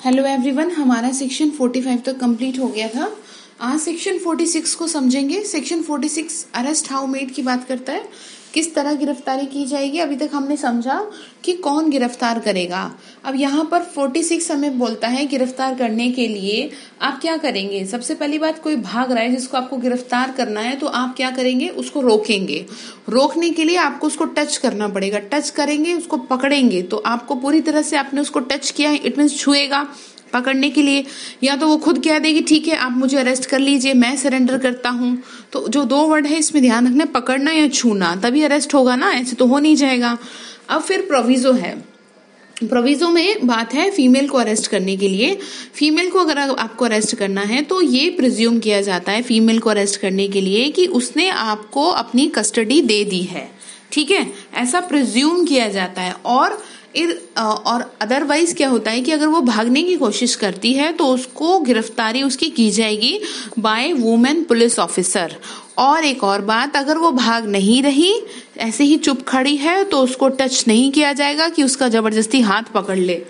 Hello everyone, हमारा section 45 तक complete हो गया था। आज सेक्शन 46 को समझेंगे। सेक्शन 46 अरेस्ट हाउ मेड की बात करता है, किस तरह गिरफ्तारी की जाएगी। अभी तक हमने समझा कि कौन गिरफ्तार करेगा। अब यहाँ पर 46 हमें बोलता है गिरफ्तार करने के लिए आप क्या करेंगे। सबसे पहली बात, कोई भाग रहा है जिसको आपको गिरफ्तार करना है तो आप क्या करेंगे, उसको रोकेंगे। रोकने के लिए आपको उसको टच करना पड़ेगा। टच करेंगे, उसको पकड़ेंगे तो आपको पूरी तरह से आपने उसको टच किया है, इट मीन्स छुएगा पकड़ने के लिए। या तो वो खुद कह देगी ठीक है आप मुझे अरेस्ट कर लीजिए, मैं सरेंडर करता हूं। तो जो दो वर्ड है इसमें ध्यान रखना, पकड़ना या छूना, तभी अरेस्ट होगा ना, ऐसे तो हो नहीं जाएगा। अब फिर प्रोविजो है। प्रोविजो में बात है फीमेल को अरेस्ट करने के लिए। फीमेल को अगर आपको अरेस्ट करना है तो ये प्रिज्यूम किया जाता है फीमेल को अरेस्ट करने के लिए कि उसने आपको अपनी कस्टडी दे दी है, ठीक है, ऐसा प्रिज्यूम किया जाता है। और अदरवाइज क्या होता है कि अगर वो भागने की कोशिश करती है तो उसको गिरफ्तारी उसकी की जाएगी बाय वुमेन पुलिस ऑफिसर। और एक और बात, अगर वो भाग नहीं रही, ऐसे ही चुप खड़ी है तो उसको टच नहीं किया जाएगा कि उसका जबरदस्ती हाथ पकड़ ले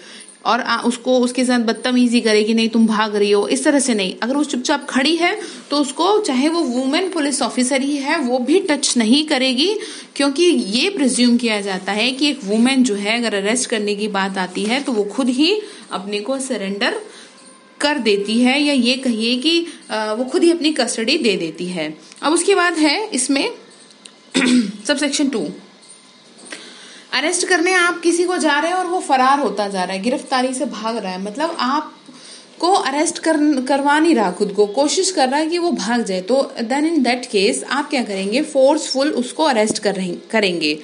और उसको उसके साथ बदतमीजी करे कि नहीं तुम भाग रही हो, इस तरह से नहीं। अगर वो चुपचाप खड़ी है तो उसको, चाहे वो वुमेन पुलिस ऑफिसर ही है, वो भी टच नहीं करेगी, क्योंकि ये प्रिज्यूम किया जाता है कि एक वुमेन जो है अगर अरेस्ट करने की बात आती है तो वो खुद ही अपने को सरेंडर कर देती है, या ये कहिए कि वो खुद ही अपनी कस्टडी दे देती है। अब उसके बाद है इसमें सबसेक्शन 2, अरेस्ट करने आप किसी को जा रहे हैं और वो फरार होता जा रहा है, गिरफ्तारी से भाग रहा है, मतलब आप को अरेस्ट करवा नहीं रहा, खुद को कोशिश कर रहा है कि वो भाग जाए, तो देन इन दैट केस आप क्या करेंगे, फोर्सफुल उसको अरेस्ट करेंगे।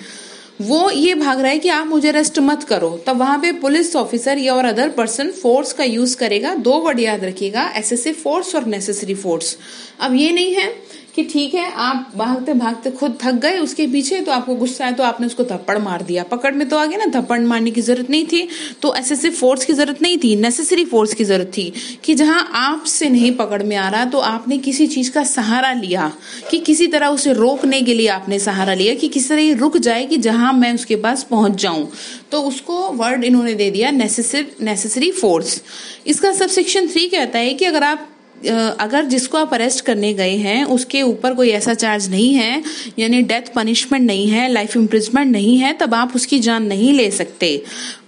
वो ये भाग रहा है कि आप मुझे अरेस्ट मत करो, तब वहां पे पुलिस ऑफिसर या और अदर पर्सन फोर्स का यूज करेगा। दो वर्ड याद रखिएगा, एक्सेसिव फोर्स और नेसेसरी फोर्स। अब ये नहीं है कि ठीक है आप भागते भागते खुद थक गए उसके पीछे, तो आपको गुस्सा है तो आपने उसको थप्पड़ मार दिया। पकड़ में तो आ गया ना, थप्पड़ मारने की जरूरत नहीं थी, तो एक्सेसिव फोर्स की जरूरत नहीं थी, नेसेसरी फोर्स की जरूरत थी कि जहां आपसे नहीं पकड़ में आ रहा तो आपने किसी चीज का सहारा लिया, कि किसी तरह उसे रोकने के लिए आपने सहारा लिया कि किसी तरह रुक जाए कि जहां मैं उसके पास पहुंच जाऊं, तो उसको वर्ड इन्होंने दे दिया नेसेसरी फोर्स। इसका सबसेक्शन 3 कहता है कि अगर जिसको आप अरेस्ट करने गए हैं उसके ऊपर कोई ऐसा चार्ज नहीं है, यानी डेथ पनिशमेंट नहीं है, लाइफ इम्प्रिजमेंट नहीं है, तब आप उसकी जान नहीं ले सकते।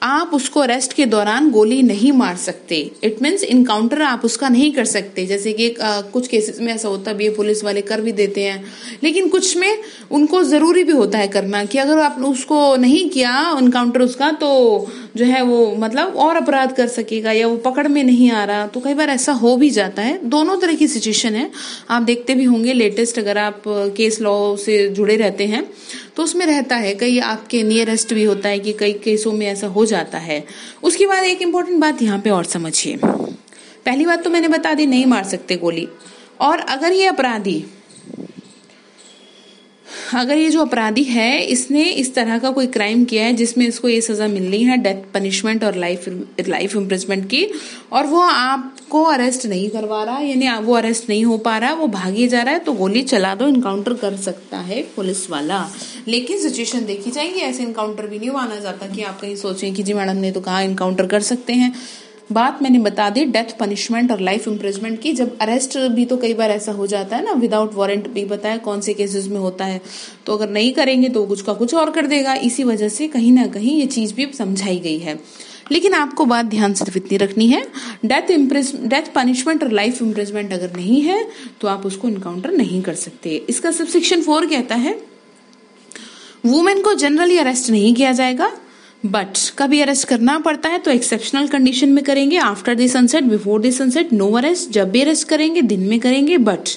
आप उसको अरेस्ट के दौरान गोली नहीं मार सकते, इट मीन्स इनकाउंटर आप उसका नहीं कर सकते। जैसे कि कुछ केसेस में ऐसा होता भी है, पुलिस वाले कर भी देते हैं, लेकिन कुछ में उनको जरूरी भी होता है करना, कि अगर आप उसको नहीं किया इनकाउंटर उसका, तो जो है वो मतलब और अपराध कर सकेगा, या वो पकड़ में नहीं आ रहा, तो कई बार ऐसा हो भी जाता है। दोनों तरह की सिचुएशन है, आप देखते भी होंगे लेटेस्ट, अगर आप केस लॉ से जुड़े रहते हैं तो उसमें रहता है, कई आपके नियरेस्ट भी होता है कि कई केसों में ऐसा हो जाता है। उसके बाद एक इम्पोर्टेंट बात यहाँ पे और समझिए। पहली बात तो मैंने बता दी, नहीं मार सकते गोली। और अगर ये जो अपराधी है इसने इस तरह का कोई क्राइम किया है जिसमें इसको ये सजा मिलनी है, डेथ पनिशमेंट और लाइफ इम्प्रिजमेंट की, और वो आपको अरेस्ट नहीं करवा रहा, यानी वो अरेस्ट नहीं हो पा रहा, वो भागे जा रहा है, तो गोली चला दो, इनकाउंटर कर सकता है पुलिस वाला। लेकिन सिचुएशन देखी जाएगी, ऐसे इनकाउंटर भी नहीं माना जाता कि आप कहीं सोचें कि जी मैडम ने तो कहा इनकाउंटर कर सकते हैं। बात मैंने बता दी डेथ पनिशमेंट और लाइफ इम्प्रिजमेंट की। जब अरेस्ट भी तो कई बार ऐसा हो जाता है ना, विदाउट वारंट भी बताया कौन से केसेस में होता है, तो अगर नहीं करेंगे तो कुछ का कुछ और कर देगा। इसी वजह से कहीं ना कहीं ये चीज भी समझाई गई है। लेकिन आपको बात ध्यान सिर्फ इतनी रखनी है, डेथ पनिशमेंट और लाइफ इम्प्रिजमेंट अगर नहीं है तो आप उसको इनकाउंटर नहीं कर सकते। इसका सबसेक्शन 4 कहता है वुमेन को जनरली अरेस्ट नहीं किया जाएगा, बट कभी अरेस्ट करना पड़ता है तो एक्सेप्शनल कंडीशन में करेंगे, after the sunset, before the sunset, no arrest. जब भी अरेस्ट करेंगे दिन में करेंगे, बट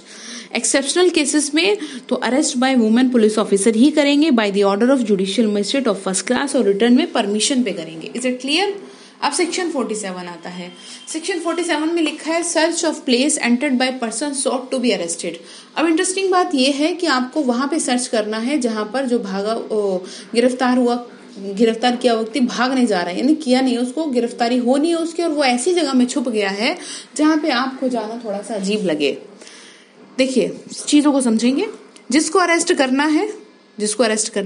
एक्सेप्शनल केसेस में तो arrest by women police officer ही करेंगे, by the order of judicial magistrate of first class, और रिटर्न में परमिशन पे करेंगे। Is it clear? अब सेक्शन 47 आता है। सेक्शन 47 में लिखा है search of place entered by person sought to be arrested. अब इंटरेस्टिंग बात यह है कि आपको वहां पे सर्च करना है जहां पर जो गिरफ्तार किया व्यक्ति भागने जा रहा है, यानी किया नहीं, उसको गिरफ्तारी होनी है उसकी, और वो ऐसी जगह में छुप गया है जहां पे आपको जाना थोड़ा सा अजीब लगे। देखिए चीजों को समझेंगे। जिसको अरेस्ट करना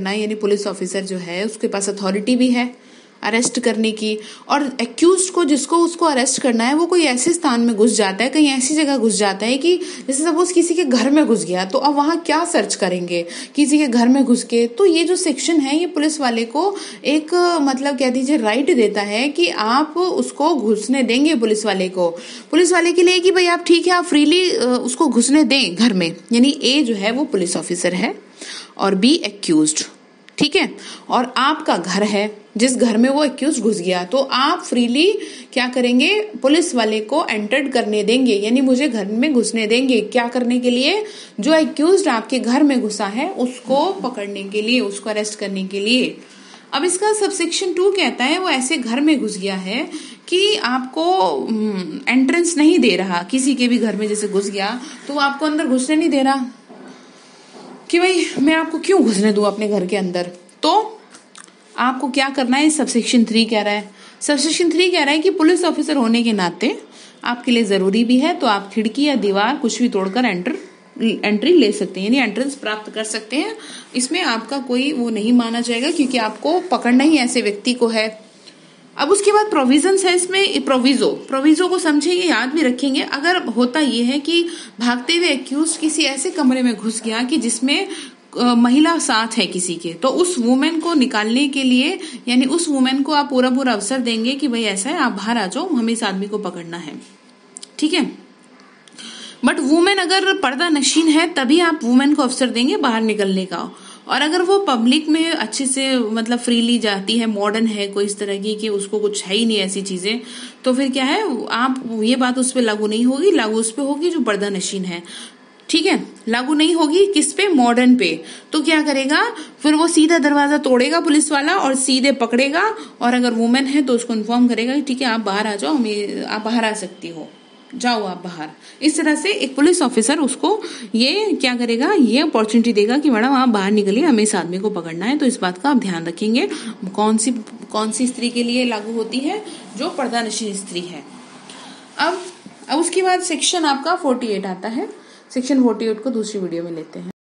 है यानी पुलिस ऑफिसर जो है उसके पास अथॉरिटी भी है, अरेस्ट करने की। और एक्यूज को जिसको उसको अरेस्ट करना है वो कोई ऐसे स्थान में घुस जाता है, कहीं ऐसी जगह घुस जाता है कि जैसे सपोज किसी के घर में घुस गया, तो अब वहां क्या सर्च करेंगे, किसी के घर में घुस के। तो ये जो सेक्शन है ये पुलिस वाले को एक मतलब कह दीजिए राइट देता है कि आप उसको घुसने देंगे पुलिस वाले को, पुलिस वाले के लिए कि भाई आप ठीक है आप फ्रीली उसको घुसने दें घर में। यानी ए जो है वो पुलिस ऑफिसर है और बी एक्यूज्ड, ठीक है। और आपका घर है जिस घर में वो एक्यूज घुस गया, तो आप फ्रीली क्या करेंगे, पुलिस वाले को एंटर्ड करने देंगे, यानी मुझे घर में घुसने देंगे। क्या करने के लिए, जो एक्यूज आपके घर में घुसा है उसको पकड़ने के लिए, उसको अरेस्ट करने के लिए। अब इसका सबसेक्शन 2 कहता है वो ऐसे घर में घुस गया है कि आपको एंट्रेंस नहीं दे रहा, किसी के भी घर में जैसे घुस गया तो वो आपको अंदर घुसने नहीं दे रहा कि भाई मैं आपको क्यों घुसने दूं अपने घर के अंदर। तो आपको क्या करना है, सबसेक्शन 3 कह रहा है। सबसेक्शन 3 कह रहा है कि पुलिस ऑफिसर होने के नाते आपके लिए जरूरी भी है तो आप खिड़की या दीवार कुछ भी तोड़कर एंट्री ले सकते हैं, यानी एंट्रेंस प्राप्त कर सकते हैं। इसमें आपका कोई वो नहीं माना जाएगा क्योंकि आपको पकड़ना ही ऐसे व्यक्ति को है। अब उसके बाद प्रोविजंस है इसमें, प्रोविजो को समझेंगे, याद भी रखेंगे। अगर होता ये है कि भागते हुए एक्यूज किसी ऐसे कमरे में घुस गया कि जिसमें महिला साथ है किसी के, तो उस वुमेन को निकालने के लिए, यानी उस वुमेन को आप पूरा अवसर देंगे कि भाई ऐसा है आप बाहर आ जाओ, हमें इस आदमी को पकड़ना है, ठीक है। बट वुमेन अगर पर्दा नशीन है तभी आप वुमेन को अवसर देंगे बाहर निकलने का। और अगर वो पब्लिक में अच्छे से मतलब फ्रीली जाती है, मॉडर्न है, कोई इस तरह की कि उसको कुछ है ही नहीं ऐसी चीजें, तो फिर क्या है, आप ये बात उस पर लागू नहीं होगी, लागू उस पर होगी जो पर्दा नशीन है, ठीक है। लागू नहीं होगी किस पे, मॉडर्न पे। तो क्या करेगा, फिर वो सीधा दरवाजा तोड़ेगा पुलिस वाला और सीधे पकड़ेगा, और अगर वुमेन है तो उसको इन्फॉर्म करेगा कि ठीक है आप बाहर आ जाओ, आप बाहर आ सकती हो, जाओ आप बाहर। इस तरह से एक पुलिस ऑफिसर उसको ये क्या करेगा, ये अपॉर्चुनिटी देगा कि मैडम आप बाहर निकलिए, हमें इस आदमी को पकड़ना है। तो इस बात का आप ध्यान रखेंगे। कौन सी स्त्री के लिए लागू होती है, जो पर्दानशीन स्त्री है। अब उसके बाद सेक्शन आपका 48 आता है। सेक्शन 48 को दूसरी वीडियो में लेते हैं।